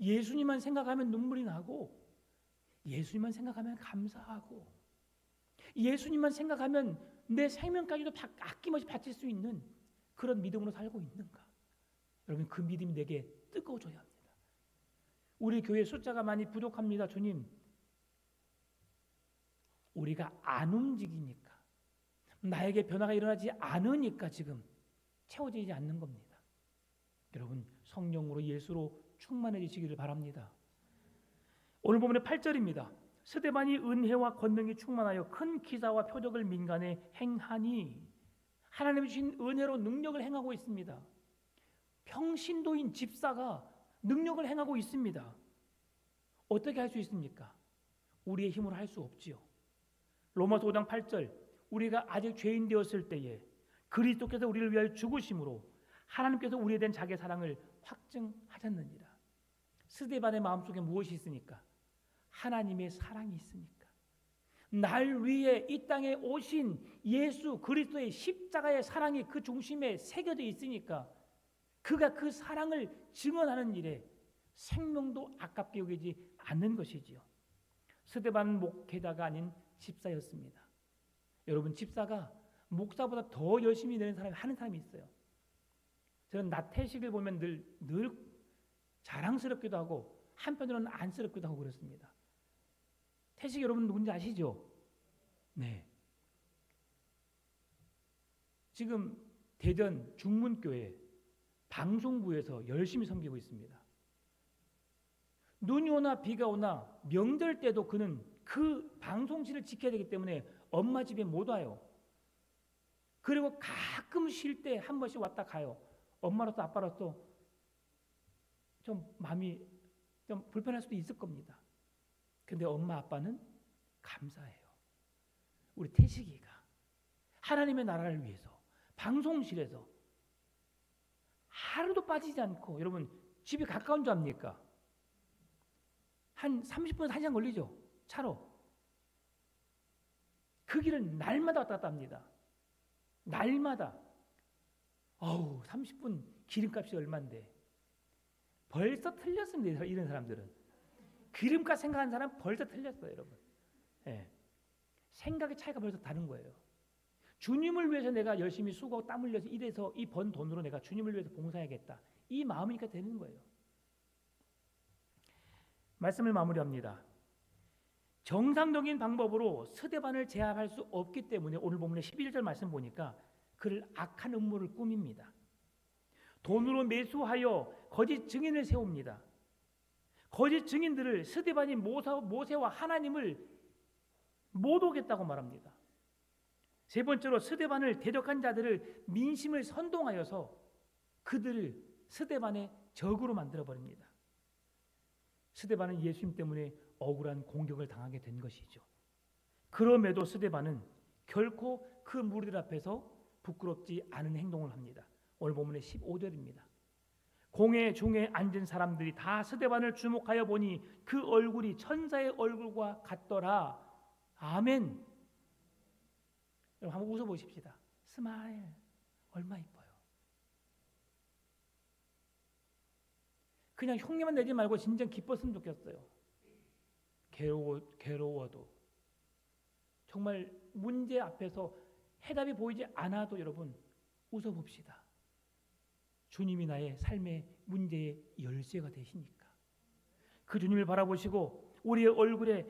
예수님만 생각하면 눈물이 나고, 예수님만 생각하면 감사하고, 예수님만 생각하면 내 생명까지도 아낌없이 바칠 수 있는 그런 믿음으로 살고 있는가? 여러분, 그 믿음이 내게 뜨거워져야 합니다. 우리 교회 숫자가 많이 부족합니다. 주님, 우리가 안 움직이니까, 나에게 변화가 일어나지 않으니까 지금 채워지지 않는 겁니다. 여러분, 성령으로 예수로 충만해지시기를 바랍니다. 오늘 보면 8절입니다. 스데반이 은혜와 권능이 충만하여 큰 기사와 표적을 민간에 행하니, 하나님이 주신 은혜로 능력을 행하고 있습니다. 평신도인 집사가 능력을 행하고 있습니다. 어떻게 할 수 있습니까? 우리의 힘으로 할 수 없지요. 로마서 5장 8절, 우리가 아직 죄인 되었을 때에 그리스도께서 우리를 위하여 죽으심으로 하나님께서 우리에 대한 자기의 사랑을 확증하셨느니라. 스데반의 마음속에 무엇이 있으니까? 하나님의 사랑이 있으니까. 날 위해 이 땅에 오신 예수 그리스도의 십자가의 사랑이 그 중심에 새겨져 있으니까 그가 그 사랑을 증언하는 일에 생명도 아깝게 여기지 않는 것이지요. 스데반은 목회자가 아닌 집사였습니다. 여러분, 집사가 목사보다 더 열심히 하는 사람이 있어요. 저는 나태식을 보면 늘 자랑스럽기도 하고 한편으로는 안쓰럽기도 하고 그렇습니다. 태식 여러분 누군지 아시죠? 네. 지금 대전 중문교회 방송부에서 열심히 섬기고 있습니다. 눈이 오나 비가 오나 명절 때도 그는 그 방송실을 지켜야 되기 때문에 엄마 집에 못 와요. 그리고 가끔 쉴 때 한 번씩 왔다 가요. 엄마로서 아빠로서 좀 마음이 좀 불편할 수도 있을 겁니다. 근데 엄마 아빠는 감사해요. 우리 태식이가 하나님의 나라를 위해서 방송실에서 하루도 빠지지 않고, 여러분 집이 가까운 줄 압니까? 한 30분에서 1시간 걸리죠. 차로. 그 길을 날마다 왔다 갔다 합니다. 날마다. 30분 기름값이 얼만데. 벌써 틀렸습니다. 이런 사람들은. 기름값 생각하는 사람 벌써 틀렸어요, 여러분. 네. 생각의 차이가 벌써 다른 거예요. 주님을 위해서 내가 열심히 수고하고 땀 흘려서 일해서 이 번 돈으로 내가 주님을 위해서 봉사해야겠다. 이 마음이니까 되는 거예요. 말씀을 마무리합니다. 정상적인 방법으로 스데반을 제압할 수 없기 때문에 오늘 본문의 11절 말씀 보니까 그를 악한 음모를 꾸밉니다. 돈으로 매수하여 거짓 증인을 세웁니다. 거짓 증인들을 스데반이 모세와 하나님을 못 오겠다고 말합니다. 세 번째로 스데반을 대적한 자들을 민심을 선동하여서 그들을 스데반의 적으로 만들어버립니다. 스데반은 예수님 때문에 억울한 공격을 당하게 된 것이죠. 그럼에도 스데반은 결코 그 무리들 앞에서 부끄럽지 않은 행동을 합니다. 오늘 본문의 15절입니다. 공회 중에 앉은 사람들이 다 스데반을 주목하여 보니 그 얼굴이 천사의 얼굴과 같더라. 아멘. 여러분 한번 웃어보십시다. 스마일. 얼마 이뻐요. 그냥 흉내만 내지 말고 진짜 기뻤으면 좋겠어요. 괴로워도 정말 문제 앞에서 해답이 보이지 않아도 여러분 웃어봅시다. 주님이 나의 삶의 문제의 열쇠가 되시니까. 그 주님을 바라보시고 우리의 얼굴에,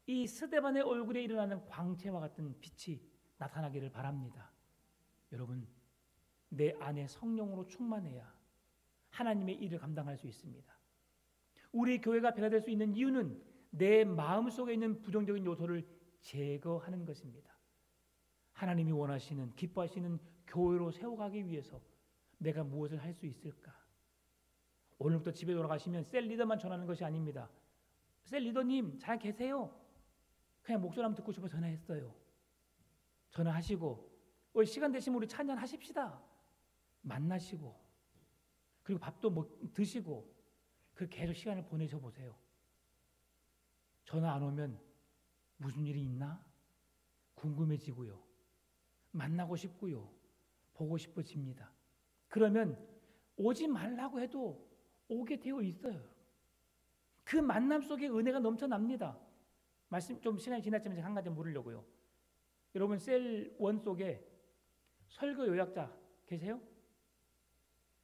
이 스데반의 얼굴에 일어나는 광채와 같은 빛이 나타나기를 바랍니다. 여러분, 내 안에 성령으로 충만해야 하나님의 일을 감당할 수 있습니다. 우리 교회가 변화될 수 있는 이유는 내 마음속에 있는 부정적인 요소를 제거하는 것입니다. 하나님이 원하시는, 기뻐하시는 교회로 세워가기 위해서 내가 무엇을 할 수 있을까? 오늘부터 집에 돌아가시면 셀 리더만 전하는 것이 아닙니다. 셀 리더님 잘 계세요? 그냥 목소리 한번 듣고 싶어 전화했어요. 전화하시고 시간 되시면 우리 차 한잔 하십시다. 만나시고 그리고 밥도 드시고 그렇게 계속 시간을 보내셔 보세요. 전화 안 오면 무슨 일이 있나? 궁금해지고요. 만나고 싶고요. 보고 싶어집니다. 그러면 오지 말라고 해도 오게 되어 있어요. 그 만남 속에 은혜가 넘쳐납니다. 말씀 좀 시간이 지났지만 제가 한 가지 물으려고요. 여러분 셀1 속에 설교 요약자 계세요?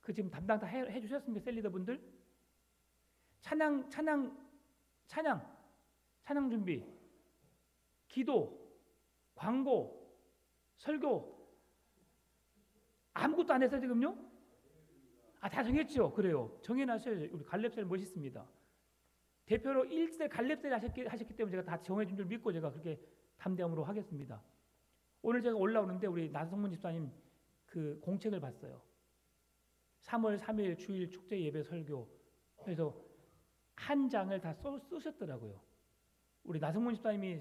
그 지금 담당 다 해주셨습니까? 셀 리더분들? 찬양 준비, 기도, 광고, 설교 아무것도 안 했어요 지금요? 다 정했죠? 그래요. 정해놨어요. 우리 갈렙셀 멋있습니다. 대표로 1셀 갈렙셀 하셨기 때문에 제가 다 정해준 줄 믿고 제가 그렇게 담대함으로 하겠습니다. 오늘 제가 올라오는데 우리 나성문 집사님 그 공책을 봤어요. 3월 3일 주일 축제 예배 설교. 그래서 한 장을 다 쓰셨더라고요. 우리 나성문 집사님이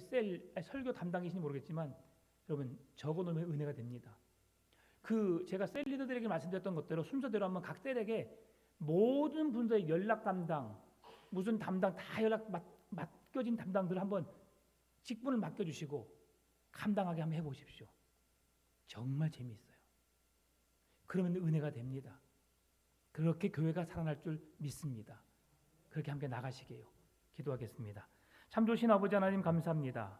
설교 담당이신지 모르겠지만 여러분 적어놓으면 은혜가 됩니다. 제가 셀 리더들에게 말씀드렸던 것대로 순서대로 한번 각 셀에게 모든 분들의 연락 담당, 무슨 담당 다 맡겨진 담당들 한번 직분을 맡겨주시고 감당하게 한번 해보십시오. 정말 재미있어요. 그러면 은혜가 됩니다. 그렇게 교회가 살아날 줄 믿습니다. 그렇게 함께 나가시게요. 기도하겠습니다. 참 좋으신 아버지 하나님 감사합니다.